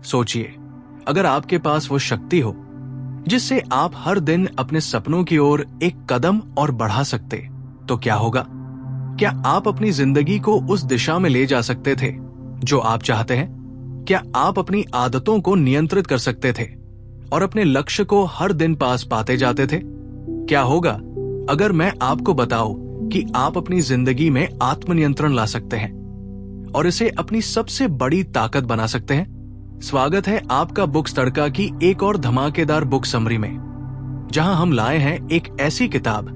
सोचिए, अगर आपके पास वो शक्ति हो जिससे आप हर दिन अपने सपनों की ओर एक कदम और बढ़ा सकते, तो क्या होगा? क्या आप अपनी जिंदगी को उस दिशा में ले जा सकते थे जो आप चाहते हैं? क्या आप अपनी आदतों को नियंत्रित कर सकते थे और अपने लक्ष्य को हर दिन पास पाते जाते थे? क्या होगा अगर मैं आपको बताऊं कि आप अपनी जिंदगी में आत्मनियंत्रण ला सकते हैं और इसे अपनी सबसे बड़ी ताकत बना सकते हैं? स्वागत है आपका बुक्स तड़का की एक और धमाकेदार बुक समरी में, जहां हम लाए हैं एक ऐसी किताब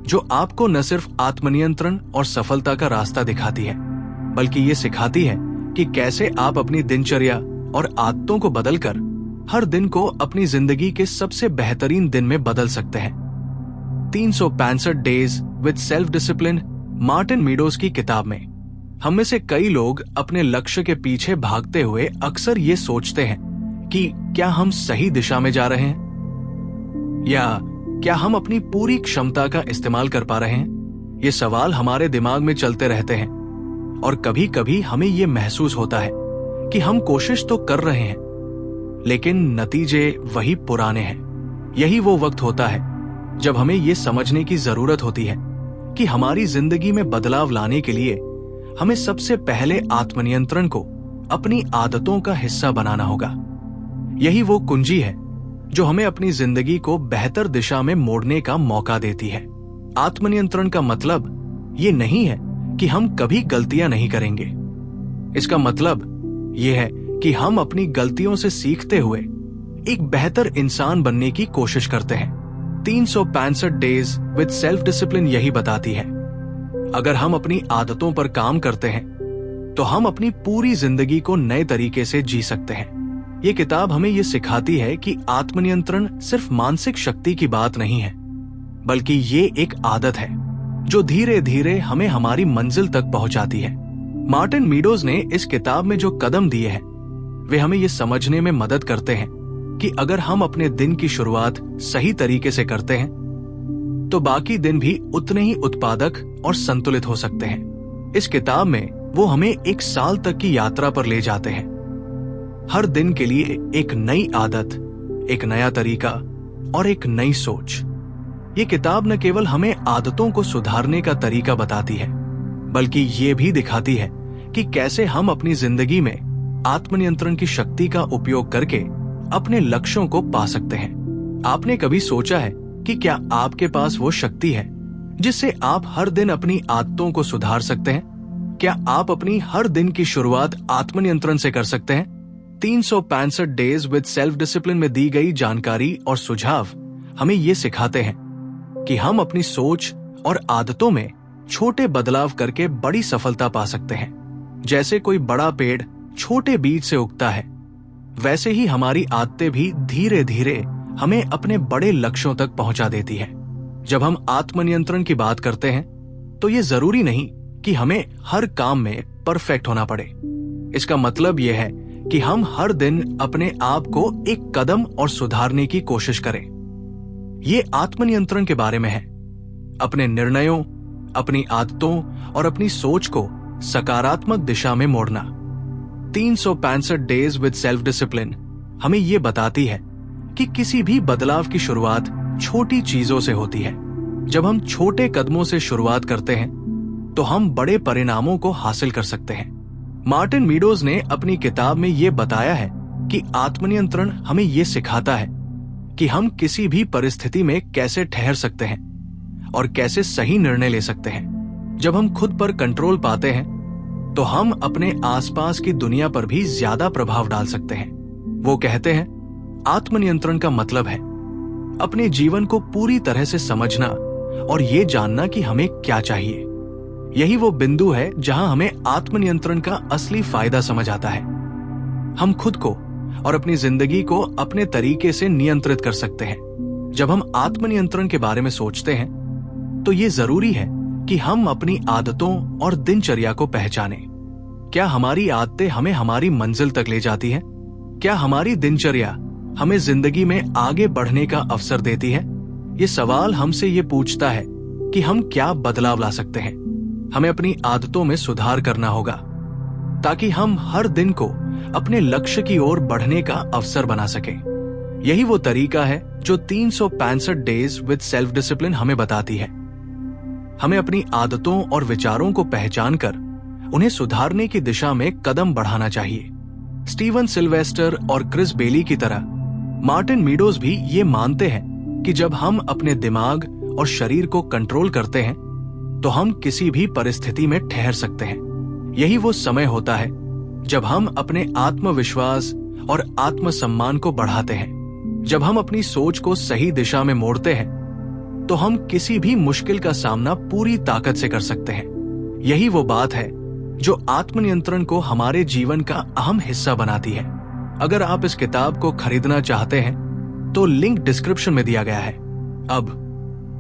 जो आपको न सिर्फ आत्मनियंत्रण और सफलता का रास्ता दिखाती है, बल्कि ये सिखाती है कि कैसे आप अपनी दिनचर्या और आदतों को बदलकर हर दिन को अपनी जिंदगी के सबसे बेहतरीन दिन में बदल सकते हैं। 365 days with self discipline Martin meadows की किताब में हम में से कई लोग अपने लक्ष्य के पीछे भागते हुए अक्सर ये सोचते हैं कि क्या हम सही दिशा में जा रहे हैं या क्या हम अपनी पूरी क्षमता का इस्तेमाल कर पा रहे हैं। ये सवाल हमारे दिमाग में चलते रहते हैं और कभी कभी हमें ये महसूस होता है कि हम कोशिश तो कर रहे हैं लेकिन नतीजे वही पुराने हैं। यही वो वक्त होता है जब हमें ये समझने की जरूरत होती है कि हमारी जिंदगी में बदलाव लाने के लिए हमें सबसे पहले आत्मनियंत्रण को अपनी आदतों का हिस्सा बनाना होगा। यही वो कुंजी है जो हमें अपनी जिंदगी को बेहतर दिशा में मोड़ने का मौका देती है। आत्मनियंत्रण का मतलब ये नहीं है कि हम कभी गलतियां नहीं करेंगे। इसका मतलब ये है कि हम अपनी गलतियों से सीखते हुए एक बेहतर इंसान बनने की कोशिश करते हैं। 365 डेज विद सेल्फ डिसिप्लिन यही बताती है। अगर हम अपनी आदतों पर काम करते हैं तो हम अपनी पूरी जिंदगी को नए तरीके से जी सकते हैं। ये किताब हमें ये सिखाती है कि आत्मनियंत्रण सिर्फ मानसिक शक्ति की बात नहीं है, बल्कि ये एक आदत है जो धीरे धीरे हमें हमारी मंजिल तक पहुंचाती है। मार्टिन मीडोज ने इस किताब में जो कदम दिए हैं वे हमें ये समझने में मदद करते हैं कि अगर हम अपने दिन की शुरुआत सही तरीके से करते हैं तो बाकी दिन भी उतने ही उत्पादक और संतुलित हो सकते हैं। इस किताब में वो हमें एक साल तक की यात्रा पर ले जाते हैं। हर दिन के लिए एक नई आदत, एक नया तरीका और एक नई सोच। ये किताब न केवल हमें आदतों को सुधारने का तरीका बताती है, बल्कि ये भी दिखाती है कि कैसे हम अपनी जिंदगी में आत्मनियंत्रण की शक्ति का उपयोग करके अपने लक्ष्यों को पा सकते हैं। आपने कभी सोचा है कि क्या आपके पास वो शक्ति है जिससे आप हर दिन अपनी आदतों को सुधार सकते हैं? क्या आप अपनी हर दिन की शुरुआत आत्मनियंत्रण से कर सकते हैं? 365 डेज विद सेल्फ डिसिप्लिन में दी गई जानकारी और सुझाव हमें ये सिखाते हैं कि हम अपनी सोच और आदतों में छोटे बदलाव करके बड़ी सफलता पा सकते हैं। जैसे कोई बड़ा पेड़ छोटे बीज से उगता है, वैसे ही हमारी आदतें भी धीरे धीरे हमें अपने बड़े लक्ष्यों तक पहुंचा देती है। जब हम आत्मनियंत्रण की बात करते हैं तो ये जरूरी नहीं कि हमें हर काम में परफेक्ट होना पड़े। इसका मतलब यह है कि हम हर दिन अपने आप को एक कदम और सुधारने की कोशिश करें। ये आत्मनियंत्रण के बारे में है, अपने निर्णयों, अपनी आदतों और अपनी सोच को सकारात्मक दिशा में मोड़ना। 365 डेज विद सेल्फ डिसिप्लिन हमें ये बताती है कि किसी भी बदलाव की शुरुआत छोटी चीजों से होती है। जब हम छोटे कदमों से शुरुआत करते हैं तो हम बड़े परिणामों को हासिल कर सकते हैं। मार्टिन मीडोज ने अपनी किताब में ये बताया है कि आत्मनियंत्रण हमें ये सिखाता है कि हम किसी भी परिस्थिति में कैसे ठहर सकते हैं और कैसे सही निर्णय ले सकते हैं। जब हम खुद पर कंट्रोल पाते हैं तो हम अपने आसपास की दुनिया पर भी ज्यादा प्रभाव डाल सकते हैं। वो कहते हैं, आत्मनियंत्रण का मतलब है अपने जीवन को पूरी तरह से समझना और ये जानना कि हमें क्या चाहिए। यही वो बिंदु है जहां हमें आत्मनियंत्रण का असली फायदा समझ आता है। हम खुद को और अपनी जिंदगी को अपने तरीके से नियंत्रित कर सकते हैं। जब हम आत्मनियंत्रण के बारे में सोचते हैं तो ये जरूरी है कि हम अपनी आदतों और दिनचर्या को पहचानें। क्या हमारी आदतें हमें हमारी मंजिल तक ले जाती हैं? क्या हमारी दिनचर्या हमें जिंदगी में आगे बढ़ने का अवसर देती है? ये सवाल हमसे ये पूछता है कि हम क्या बदलाव ला सकते हैं। हमें अपनी आदतों में सुधार करना होगा ताकि हम हर दिन को अपने लक्ष्य की ओर बढ़ने का अवसर बना सके। यही वो तरीका है जो 365 डेज विद सेल्फ डिसिप्लिन हमें बताती है। हमें अपनी आदतों और विचारों को पहचान कर उन्हें सुधारने की दिशा में कदम बढ़ाना चाहिए। स्टीवन सिल्वेस्टर और क्रिस बेली की तरह मार्टिन मीडोज भी ये मानते हैं कि जब हम अपने दिमाग और शरीर को कंट्रोल करते हैं तो हम किसी भी परिस्थिति में ठहर सकते हैं। यही वो समय होता है जब हम अपने आत्मविश्वास और आत्मसम्मान को बढ़ाते हैं। जब हम अपनी सोच को सही दिशा में मोड़ते हैं तो हम किसी भी मुश्किल का सामना पूरी ताकत से कर सकते हैं। यही वो बात है जो आत्मनियंत्रण को हमारे जीवन का अहम हिस्सा बनाती है। अगर आप इस किताब को खरीदना चाहते हैं तो लिंक डिस्क्रिप्शन में दिया गया है। अब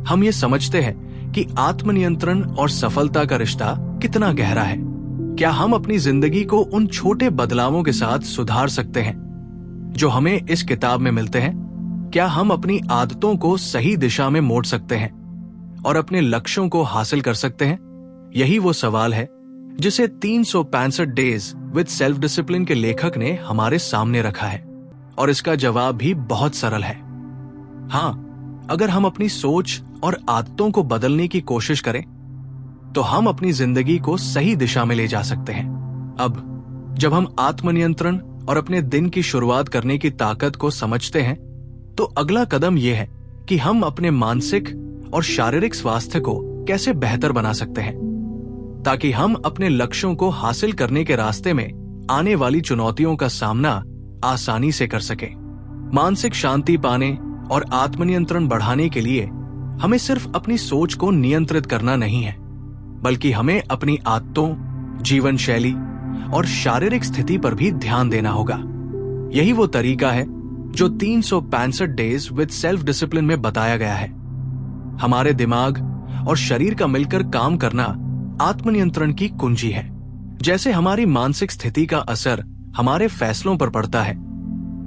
हम ये समझते हैं कि आत्मनियंत्रण और सफलता का रिश्ता कितना गहरा है। क्या हम अपनी जिंदगी को उन छोटे बदलावों के साथ सुधार सकते हैं जो हमें इस किताब में मिलते हैं? क्या हम अपनी आदतों को सही दिशा में मोड़ सकते हैं और अपने लक्ष्यों को हासिल कर सकते हैं? यही वो सवाल है जिसे 365 डेज विद सेल्फ डिसिप्लिन के लेखक ने हमारे सामने रखा है, और इसका जवाब भी बहुत सरल है। हाँ, अगर हम अपनी सोच और आदतों को बदलने की कोशिश करें तो हम अपनी जिंदगी को सही दिशा में ले जा सकते हैं। अब जब हम आत्मनियंत्रण और अपने दिन की शुरुआत करने की ताकत को समझते हैं तो अगला कदम यह है कि हम अपने मानसिक और शारीरिक स्वास्थ्य को कैसे बेहतर बना सकते हैं ताकि हम अपने लक्ष्यों को हासिल करने के रास्ते में आने वाली चुनौतियों का सामना आसानी से कर सकें। मानसिक शांति पाने और आत्मनियंत्रण बढ़ाने के लिए हमें सिर्फ अपनी सोच को नियंत्रित करना नहीं है, बल्कि हमें अपनी आदतों, जीवन शैली और शारीरिक स्थिति पर भी ध्यान देना होगा। यही वो तरीका है जो 365 डेज विद सेल्फ डिसिप्लिन में बताया गया है। हमारे दिमाग और शरीर का मिलकर काम करना आत्मनियंत्रण की कुंजी है। जैसे हमारी मानसिक स्थिति का असर हमारे फैसलों पर पड़ता है,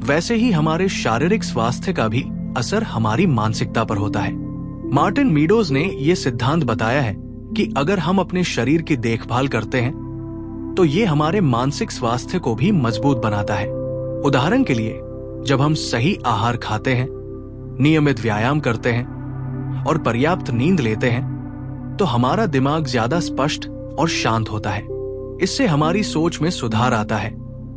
वैसे ही हमारे शारीरिक स्वास्थ्य का भी असर हमारी मानसिकता पर होता है। मार्टिन मीडोज ने यह सिद्धांत बताया है कि अगर हम अपने शरीर की देखभाल करते हैं तो ये हमारे मानसिक स्वास्थ्य को भी मजबूत बनाता है। उदाहरण के लिए, जब हम सही आहार खाते हैं, नियमित व्यायाम करते हैं और पर्याप्त नींद लेते हैं तो हमारा दिमाग ज्यादा स्पष्ट और शांत होता है। इससे हमारी सोच में सुधार आता है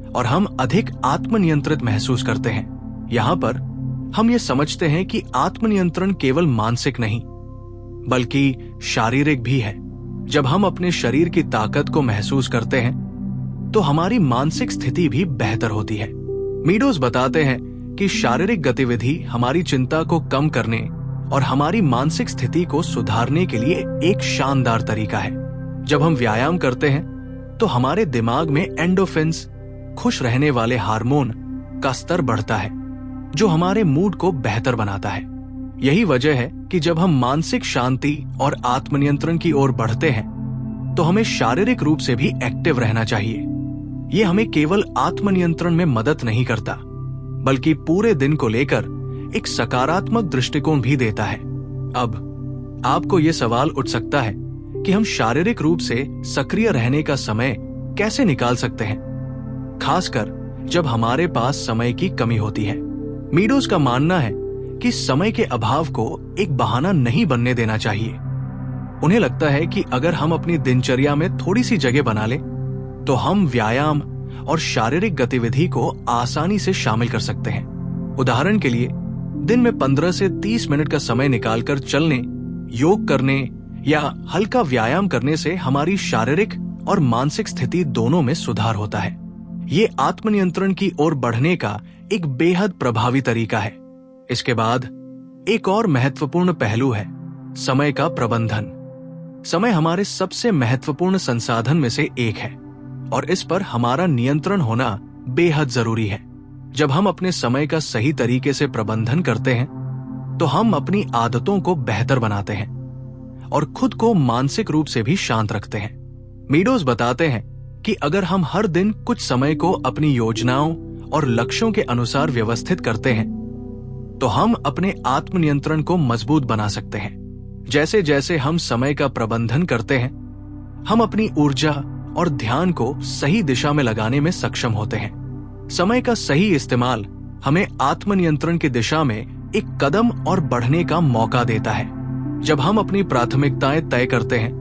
और हम अधिक आत्मनियंत्रित महसूस करते हैं। यहाँ पर हम ये समझते हैं कि आत्मनियंत्रण केवल मानसिक नहीं बल्कि शारीरिक भी है। जब हम अपने शरीर की ताकत को महसूस करते हैं तो हमारी मानसिक स्थिति भी बेहतर होती है। मीडोज बताते हैं कि शारीरिक गतिविधि हमारी चिंता को कम करने और हमारी मानसिक स्थिति को सुधारने के लिए एक शानदार तरीका है। जब हम व्यायाम करते हैं तो हमारे दिमाग में एंडोफिन्स, खुश रहने वाले हार्मोन का स्तर बढ़ता है जो हमारे मूड को बेहतर बनाता है। यही वजह है कि जब हम मानसिक शांति और आत्मनियंत्रण की ओर बढ़ते हैं तो हमें शारीरिक रूप से भी एक्टिव रहना चाहिए। ये हमें केवल आत्मनियंत्रण में मदद नहीं करता बल्कि पूरे दिन को लेकर एक सकारात्मक दृष्टिकोण भी देता है। अब आपको यह सवाल उठ सकता है कि हम शारीरिक रूप से सक्रिय रहने का समय कैसे निकाल सकते हैं, खासकर जब हमारे पास समय की कमी होती है। मीडोज का मानना है कि समय के अभाव को एक बहाना नहीं बनने देना चाहिए। उन्हें लगता है कि अगर हम अपनी दिनचर्या में थोड़ी सी जगह बना लें तो हम व्यायाम और शारीरिक गतिविधि को आसानी से शामिल कर सकते हैं। उदाहरण के लिए, दिन में 15 से 30 मिनट का समय निकालकर चलने, योग करने या हल्का व्यायाम करने से हमारी शारीरिक और मानसिक स्थिति दोनों में सुधार होता है। ये आत्मनियंत्रण की ओर बढ़ने का एक बेहद प्रभावी तरीका है। इसके बाद एक और महत्वपूर्ण पहलू है समय का प्रबंधन। समय हमारे सबसे महत्वपूर्ण संसाधन में से एक है और इस पर हमारा नियंत्रण होना बेहद जरूरी है। जब हम अपने समय का सही तरीके से प्रबंधन करते हैं तो हम अपनी आदतों को बेहतर बनाते हैं और खुद को मानसिक रूप से भी शांत रखते हैं। मीडोज बताते हैं कि अगर हम हर दिन कुछ समय को अपनी योजनाओं और लक्ष्यों के अनुसार व्यवस्थित करते हैं तो हम अपने आत्मनियंत्रण को मजबूत बना सकते हैं। जैसे जैसे हम समय का प्रबंधन करते हैं, हम अपनी ऊर्जा और ध्यान को सही दिशा में लगाने में सक्षम होते हैं। समय का सही इस्तेमाल हमें आत्मनियंत्रण की दिशा में एक कदम और बढ़ने का मौका देता है। जब हम अपनी प्राथमिकताएं तय करते हैं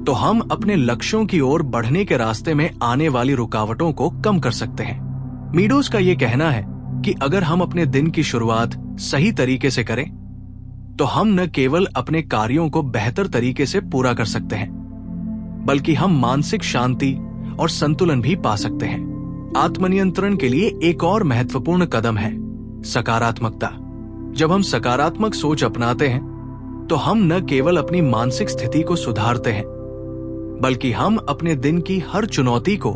तो हम अपने लक्ष्यों की ओर बढ़ने के रास्ते में आने वाली रुकावटों को कम कर सकते हैं। मीडोज का यह कहना है कि अगर हम अपने दिन की शुरुआत सही तरीके से करें तो हम न केवल अपने कार्यों को बेहतर तरीके से पूरा कर सकते हैं, बल्कि हम मानसिक शांति और संतुलन भी पा सकते हैं। आत्मनियंत्रण के लिए एक और महत्वपूर्ण कदम है सकारात्मकता। जब हम सकारात्मक सोच अपनाते हैं तो हम न केवल अपनी मानसिक स्थिति को सुधारते हैं, बल्कि हम अपने दिन की हर चुनौती को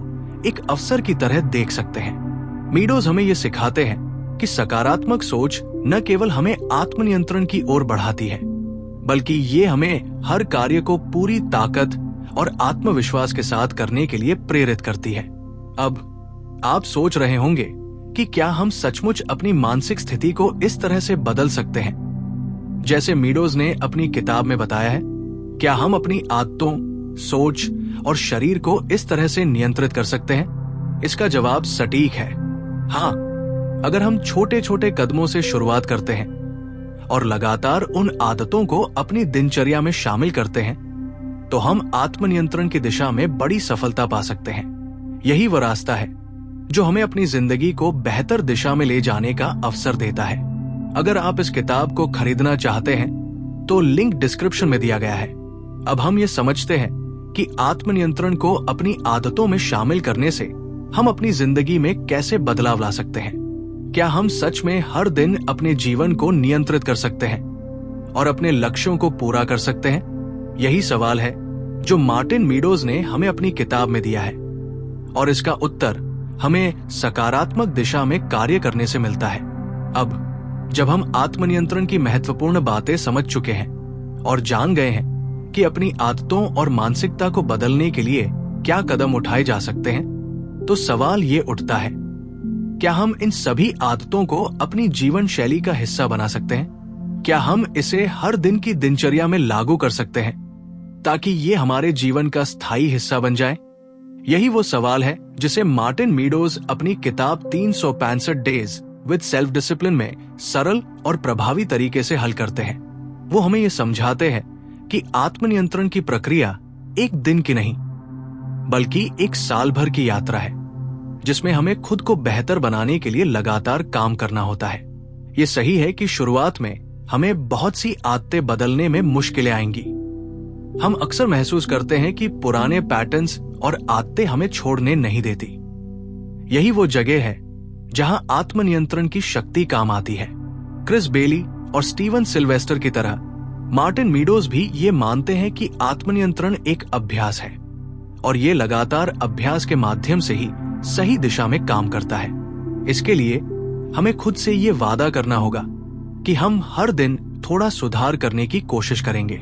एक अवसर की तरह देख सकते हैं। मीडोज हमें यह सिखाते हैं कि सकारात्मक सोच न केवल हमें आत्मनियंत्रण की ओर बढ़ाती है, बल्कि ये हमें हर कार्य को पूरी ताकत और आत्मविश्वास के साथ करने के लिए प्रेरित करती है। अब आप सोच रहे होंगे कि क्या हम सचमुच अपनी मानसिक स्थिति को इस तरह से बदल सकते हैं जैसे मीडोज ने अपनी किताब में बताया है? क्या हम अपनी आदतों, सोच और शरीर को इस तरह से नियंत्रित कर सकते हैं? इसका जवाब सटीक है हाँ। अगर हम छोटे छोटे कदमों से शुरुआत करते हैं और लगातार उन आदतों को अपनी दिनचर्या में शामिल करते हैं तो हम आत्मनियंत्रण की दिशा में बड़ी सफलता पा सकते हैं। यही वो रास्ता है जो हमें अपनी जिंदगी को बेहतर दिशा में ले जाने का अवसर देता है। अगर आप इस किताब को खरीदना चाहते हैं तो लिंक डिस्क्रिप्शन में दिया गया है। अब हम ये समझते हैं कि आत्मनियंत्रण को अपनी आदतों में शामिल करने से हम अपनी जिंदगी में कैसे बदलाव ला सकते हैं। क्या हम सच में हर दिन अपने जीवन को नियंत्रित कर सकते हैं और अपने लक्ष्यों को पूरा कर सकते हैं? यही सवाल है जो मार्टिन मीडोज ने हमें अपनी किताब में दिया है, और इसका उत्तर हमें सकारात्मक दिशा में कार्य करने से मिलता है। अब जब हम आत्मनियंत्रण की महत्वपूर्ण बातें समझ चुके हैं और जान गए हैं कि अपनी आदतों और मानसिकता को बदलने के लिए क्या कदम उठाए जा सकते हैं, तो सवाल ये उठता है, क्या हम इन सभी आदतों को अपनी जीवन शैली का हिस्सा बना सकते हैं? क्या हम इसे हर दिन की दिनचर्या में लागू कर सकते हैं ताकि ये हमारे जीवन का स्थायी हिस्सा बन जाए? यही वो सवाल है जिसे मार्टिन मीडोज अपनी किताब 365 डेज विद सेल्फ डिसिप्लिन में सरल और प्रभावी तरीके से हल करते हैं। वो हमें ये समझाते हैं कि आत्मनियंत्रण की प्रक्रिया एक दिन की नहीं, बल्कि एक साल भर की यात्रा है, जिसमें हमें खुद को बेहतर बनाने के लिए लगातार काम करना होता है। ये सही है कि शुरुआत में हमें बहुत सी आदतें बदलने में मुश्किलें आएंगी। हम अक्सर महसूस करते हैं कि पुराने पैटर्न्स और आदतें हमें छोड़ने नहीं देती। यही वो जगह है जहां आत्मनियंत्रण की शक्ति काम आती है। क्रिस बेली और स्टीवन सिल्वेस्टर की तरह मार्टिन मीडोज भी ये मानते हैं कि आत्मनियंत्रण एक अभ्यास है और ये लगातार अभ्यास के माध्यम से ही सही दिशा में काम करता है। इसके लिए हमें खुद से ये वादा करना होगा कि हम हर दिन थोड़ा सुधार करने की कोशिश करेंगे।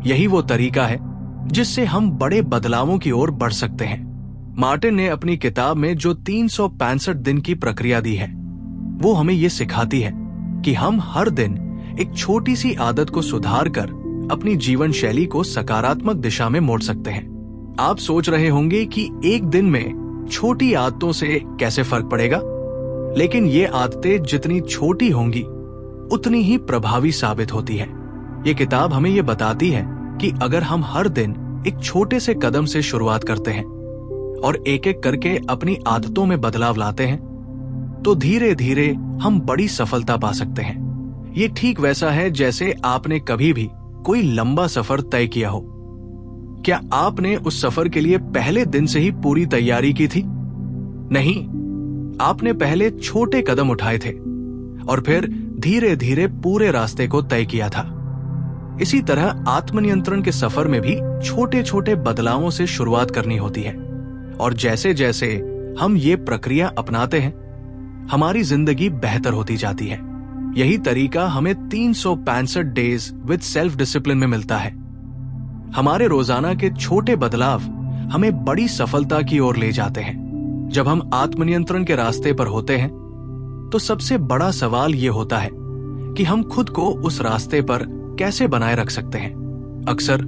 यही वो तरीका है जिससे हम बड़े बदलावों की ओर बढ़ सकते हैं। मार्टिन ने अपनी किताब में जो 365 दिन की प्रक्रिया दी है, वो हमें ये सिखाती है कि हम हर दिन एक छोटी सी आदत को सुधार कर अपनी जीवन शैली को सकारात्मक दिशा में मोड़ सकते हैं। आप सोच रहे होंगे कि एक दिन में छोटी आदतों से कैसे फर्क पड़ेगा, लेकिन ये आदतें जितनी छोटी होंगी उतनी ही प्रभावी साबित होती है। ये किताब हमें ये बताती है कि अगर हम हर दिन एक छोटे से कदम से शुरुआत करते हैं और एक एक करके अपनी आदतों में बदलाव लाते हैं, तो धीरे धीरे हम बड़ी सफलता पा सकते हैं। ये ठीक वैसा है जैसे आपने कभी भी कोई लंबा सफर तय किया हो। क्या आपने उस सफर के लिए पहले दिन से ही पूरी तैयारी की थी? नहीं, आपने पहले छोटे कदम उठाए थे और फिर धीरे धीरे पूरे रास्ते को तय किया था। इसी तरह आत्मनियंत्रण के सफर में भी छोटे छोटे बदलावों से शुरुआत करनी होती है, और जैसे जैसे हम ये प्रक्रिया अपनाते हैं, हमारी जिंदगी बेहतर होती जाती है। यही तरीका हमें 365 डेज विद सेल्फ डिसिप्लिन में मिलता है। हमारे रोजाना के छोटे बदलाव हमें बड़ी सफलता की ओर ले जाते हैं। जब हम आत्मनियंत्रण के रास्ते पर होते हैं तो सबसे बड़ा सवाल ये होता है कि हम खुद को उस रास्ते पर कैसे बनाए रख सकते हैं। अक्सर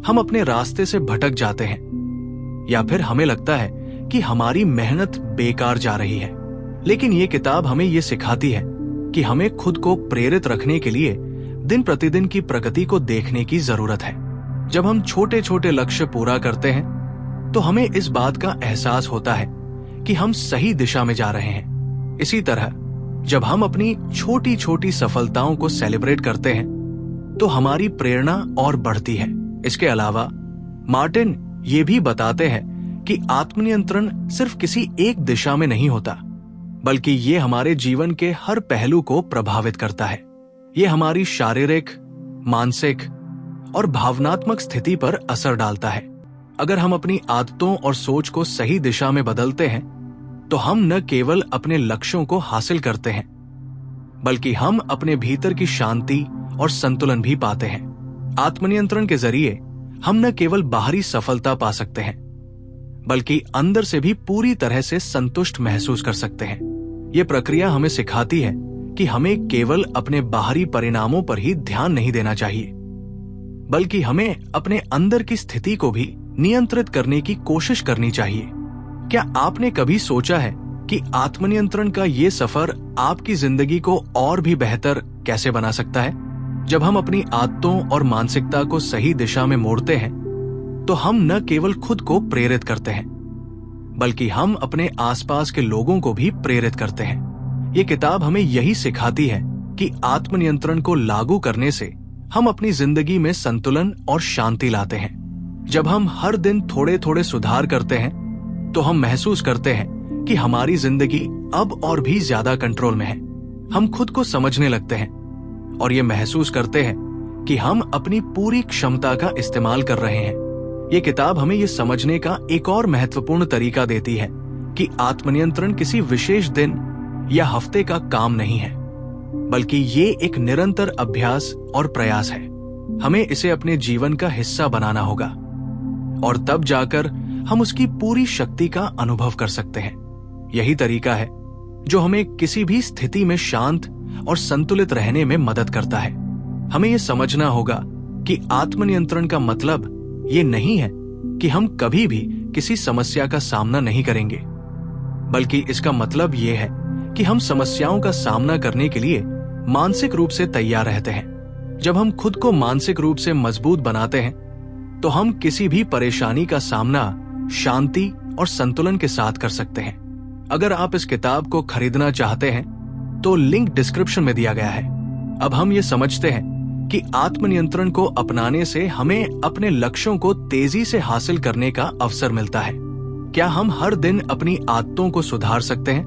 हम अपने रास्ते से भटक जाते हैं या फिर हमें लगता है कि हमारी मेहनत बेकार जा रही है। लेकिन ये किताब हमें ये सिखाती है कि हमें खुद को प्रेरित रखने के लिए दिन प्रतिदिन की प्रगति को देखने की जरूरत है। जब हम छोटे छोटे लक्ष्य पूरा करते हैं तो हमें इस बात का एहसास होता है कि हम सही दिशा में जा रहे हैं। इसी तरह जब हम अपनी छोटी छोटी सफलताओं को सेलिब्रेट करते हैं तो हमारी प्रेरणा और बढ़ती है। इसके अलावा मार्टिन ये भी बताते हैं कि आत्मनियंत्रण सिर्फ किसी एक दिशा में नहीं होता, बल्कि ये हमारे जीवन के हर पहलू को प्रभावित करता है। ये हमारी शारीरिक, मानसिक और भावनात्मक स्थिति पर असर डालता है। अगर हम अपनी आदतों और सोच को सही दिशा में बदलते हैं तो हम न केवल अपने लक्ष्यों को हासिल करते हैं, बल्कि हम अपने भीतर की शांति और संतुलन भी पाते हैं। आत्मनियंत्रण के जरिए हम न केवल बाहरी सफलता पा सकते हैं, बल्कि अंदर से भी पूरी तरह से संतुष्ट महसूस कर सकते हैं। ये प्रक्रिया हमें सिखाती है कि हमें केवल अपने बाहरी परिणामों पर ही ध्यान नहीं देना चाहिए, बल्कि हमें अपने अंदर की स्थिति को भी नियंत्रित करने की कोशिश करनी चाहिए। क्या आपने कभी सोचा है कि आत्मनियंत्रण का ये सफर आपकी जिंदगी को और भी बेहतर कैसे बना सकता है? जब हम अपनी आदतों और मानसिकता को सही दिशा में मोड़ते हैं तो हम न केवल खुद को प्रेरित करते हैं, बल्कि हम अपने आसपास के लोगों को भी प्रेरित करते हैं। ये किताब हमें यही सिखाती है कि आत्मनियंत्रण को लागू करने से हम अपनी जिंदगी में संतुलन और शांति लाते हैं। जब हम हर दिन थोड़े थोड़े सुधार करते हैं तो हम महसूस करते हैं कि हमारी जिंदगी अब और भी ज्यादा कंट्रोल में है। हम खुद को समझने लगते हैं और ये महसूस करते हैं कि हम अपनी पूरी क्षमता का इस्तेमाल कर रहे हैं। ये किताब हमें ये समझने का एक और महत्वपूर्ण तरीका देती है कि आत्मनियंत्रण किसी विशेष दिन या हफ्ते का काम नहीं है, बल्कि ये एक निरंतर अभ्यास और प्रयास है। हमें इसे अपने जीवन का हिस्सा बनाना होगा और तब जाकर हम उसकी पूरी शक्ति का अनुभव कर सकते हैं। यही तरीका है जो हमें किसी भी स्थिति में शांत और संतुलित रहने में मदद करता है। हमें यह समझना होगा कि आत्मनियंत्रण का मतलब ये नहीं है कि हम कभी भी किसी समस्या का सामना नहीं करेंगे, बल्कि इसका मतलब ये है कि हम समस्याओं का सामना करने के लिए मानसिक रूप से तैयार रहते हैं। जब हम खुद को मानसिक रूप से मजबूत बनाते हैं तो हम किसी भी परेशानी का सामना शांति और संतुलन के साथ कर सकते हैं। अगर आप इस किताब को खरीदना चाहते हैं तो लिंक डिस्क्रिप्शन में दिया गया है। अब हम ये समझते हैं कि आत्मनियंत्रण को अपनाने से हमें अपने लक्ष्यों को तेजी से हासिल करने का अवसर मिलता है। क्या हम हर दिन अपनी आदतों को सुधार सकते हैं?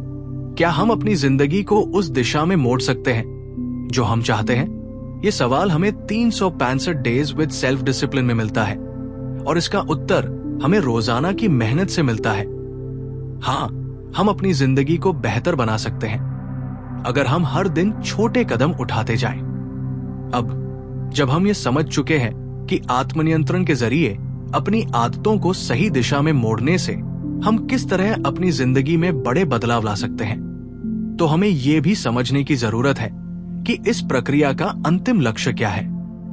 क्या हम अपनी जिंदगी को उस दिशा में मोड़ सकते हैं जो हम चाहते हैं? ये सवाल हमें 365 डेज विद सेल्फ डिसिप्लिन में मिलता है और इसका उत्तर हमें रोजाना की मेहनत से मिलता है। हाँ, हम अपनी जिंदगी को बेहतर बना सकते हैं अगर हम हर दिन छोटे कदम उठाते जाएं। अब जब हम ये समझ चुके हैं कि आत्मनियंत्रण के जरिए अपनी आदतों को सही दिशा में मोड़ने से हम किस तरह अपनी जिंदगी में बड़े बदलाव ला सकते हैं, तो हमें ये भी समझने की जरूरत है कि इस प्रक्रिया का अंतिम लक्ष्य क्या है।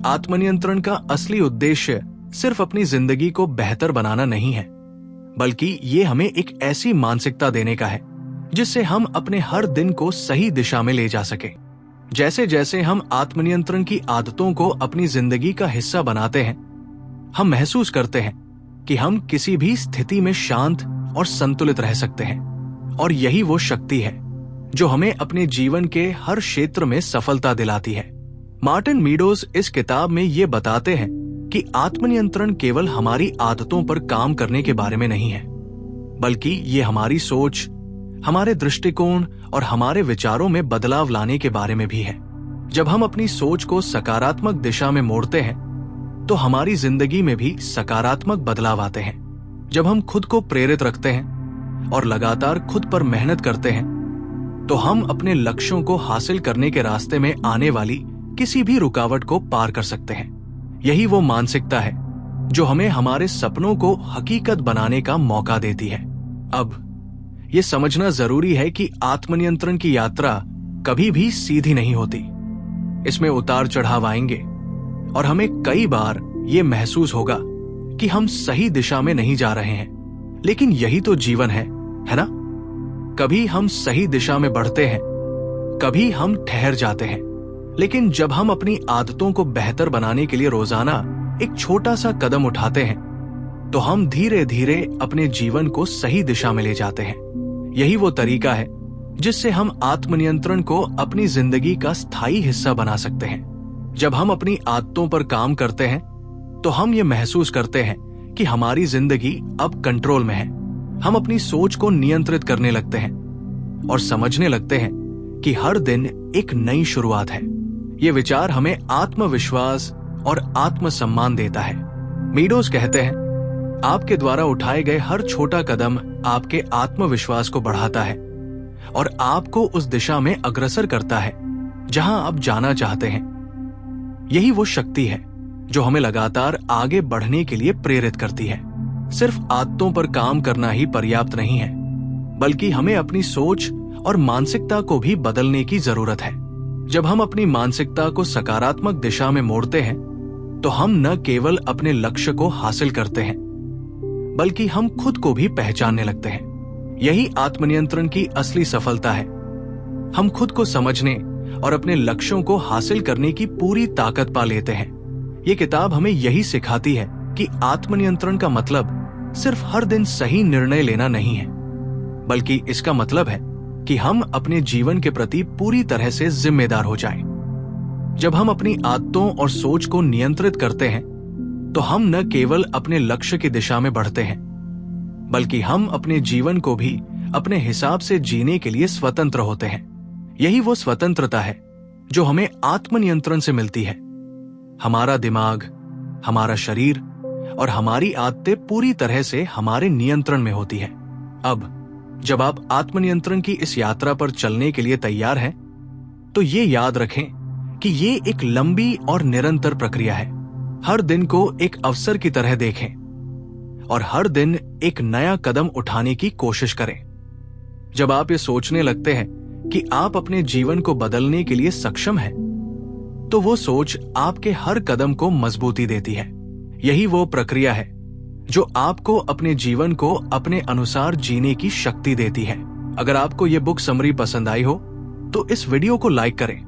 आत्मनियंत्रण का असली उद्देश्य सिर्फ अपनी जिंदगी को बेहतर बनाना नहीं है, बल्कि ये हमें एक ऐसी मानसिकता देने का है जिससे हम अपने हर दिन को सही दिशा में ले जा सके। जैसे जैसे हम आत्मनियंत्रण की आदतों को अपनी जिंदगी का हिस्सा बनाते हैं, हम महसूस करते हैं कि हम किसी भी स्थिति में शांत और संतुलित रह सकते हैं। और यही वो शक्ति है जो हमें अपने जीवन के हर क्षेत्र में सफलता दिलाती है। मार्टिन मीडोज इस किताब में ये बताते हैं कि आत्मनियंत्रण केवल हमारी आदतों पर काम करने के बारे में नहीं है, बल्कि ये हमारी सोच, हमारे दृष्टिकोण और हमारे विचारों में बदलाव लाने के बारे में भी है। जब हम अपनी सोच को सकारात्मक दिशा में मोड़ते हैं तो हमारी जिंदगी में भी सकारात्मक बदलाव आते हैं। जब हम खुद को प्रेरित रखते हैं और लगातार खुद पर मेहनत करते हैं तो हम अपने लक्ष्यों को हासिल करने के रास्ते में आने वाली किसी भी रुकावट को पार कर सकते हैं। यही वो मानसिकता है जो हमें हमारे सपनों को हकीकत बनाने का मौका देती है। अब ये समझना जरूरी है कि आत्मनियंत्रण की यात्रा कभी भी सीधी नहीं होती। इसमें उतार चढ़ाव आएंगे और हमें कई बार ये महसूस होगा कि हम सही दिशा में नहीं जा रहे हैं, लेकिन यही तो जीवन है ना? कभी हम सही दिशा में बढ़ते हैं, कभी हम ठहर जाते हैं। लेकिन जब हम अपनी आदतों को बेहतर बनाने के लिए रोजाना एक छोटा सा कदम उठाते हैं, तो हम धीरे धीरे अपने जीवन को सही दिशा में ले जाते हैं। यही वो तरीका है जिससे हम आत्मनियंत्रण को अपनी जिंदगी का स्थायी हिस्सा बना सकते हैं। जब हम अपनी आदतों पर काम करते हैं, तो हम ये महसूस करते हैं कि हमारी जिंदगी अब कंट्रोल में है। हम अपनी सोच को नियंत्रित करने लगते हैं और समझने लगते हैं कि हर दिन एक नई शुरुआत है। ये विचार हमें आत्मविश्वास और आत्मसम्मान देता है। मीडोज कहते हैं, आपके द्वारा उठाए गए हर छोटा कदम आपके आत्मविश्वास को बढ़ाता है और आपको उस दिशा में अग्रसर करता है जहां आप जाना चाहते हैं। यही वो शक्ति है जो हमें लगातार आगे बढ़ने के लिए प्रेरित करती है। सिर्फ आदतों पर काम करना ही पर्याप्त नहीं है, बल्कि हमें अपनी सोच और मानसिकता को भी बदलने की जरूरत है। जब हम अपनी मानसिकता को सकारात्मक दिशा में मोड़ते हैं, तो हम न केवल अपने लक्ष्य को हासिल करते हैं, बल्कि हम खुद को भी पहचानने लगते हैं। यही आत्मनियंत्रण की असली सफलता है। हम खुद को समझने और अपने लक्ष्यों को हासिल करने की पूरी ताकत पा लेते हैं। ये किताब हमें यही सिखाती है कि आत्मनियंत्रण का मतलब सिर्फ हर दिन सही निर्णय लेना नहीं है, बल्कि इसका मतलब है कि हम अपने जीवन के प्रति पूरी तरह से जिम्मेदार हो जाएं। जब हम अपनी आदतों और सोच को नियंत्रित करते हैं, तो हम न केवल अपने लक्ष्य की दिशा में बढ़ते हैं, बल्कि हम अपने जीवन को भी अपने हिसाब से जीने के लिए स्वतंत्र होते हैं। यही वो स्वतंत्रता है जो हमें आत्मनियंत्रण से मिलती है। हमारा दिमाग, हमारा शरीर और हमारी आदतें पूरी तरह से हमारे नियंत्रण में होती हैं। अब जब आप आत्मनियंत्रण की इस यात्रा पर चलने के लिए तैयार हैं, तो ये याद रखें कि ये एक लंबी और निरंतर प्रक्रिया है। हर दिन को एक अवसर की तरह देखें और हर दिन एक नया कदम उठाने की कोशिश करें। जब आप ये सोचने लगते हैं कि आप अपने जीवन को बदलने के लिए सक्षम हैं, तो वो सोच आपके हर कदम को मजबूती देती है। यही वो प्रक्रिया है जो आपको अपने जीवन को अपने अनुसार जीने की शक्ति देती है। अगर आपको ये बुक समरी पसंद आई हो, तो इस वीडियो को लाइक करें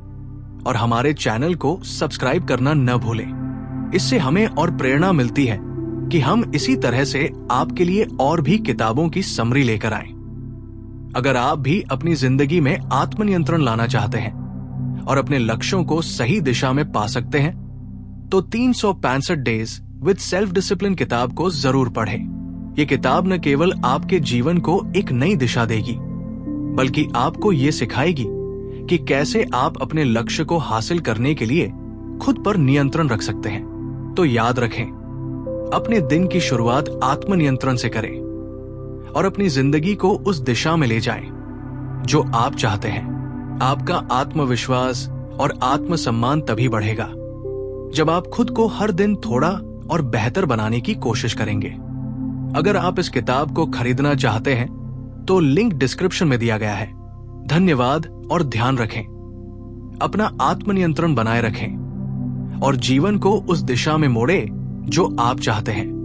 और हमारे चैनल को सब्सक्राइब करना न भूलें। इससे हमें और प्रेरणा मिलती है कि हम इसी तरह से आपके लिए और भी किताबों की समरी लेकर आएं। अगर आप भी अपनी जिंदगी में आत्मनियंत्रण लाना चाहते हैं और अपने लक्ष्यों को सही दिशा में पा सकते हैं, तो 365 डेज विद सेल्फ डिसिप्लिन किताब को जरूर पढ़ें। ये किताब न केवल आपके जीवन को एक नई दिशा देगी, बल्कि आपको ये सिखाएगी कि कैसे आप अपने लक्ष्य को हासिल करने के लिए खुद पर नियंत्रण रख सकते हैं। तो याद रखें, अपने दिन की शुरुआत आत्मनियंत्रण से करें और अपनी जिंदगी को उस दिशा में ले जाएं जो आप चाहते हैं। आपका आत्मविश्वास और आत्मसम्मान तभी बढ़ेगा जब आप खुद को हर दिन थोड़ा और बेहतर बनाने की कोशिश करेंगे। अगर आप इस किताब को खरीदना चाहते हैं, तो लिंक डिस्क्रिप्शन में दिया गया है। धन्यवाद और ध्यान रखें। अपना आत्मनियंत्रण बनाए रखें और जीवन को उस दिशा में मोड़े जो आप चाहते हैं।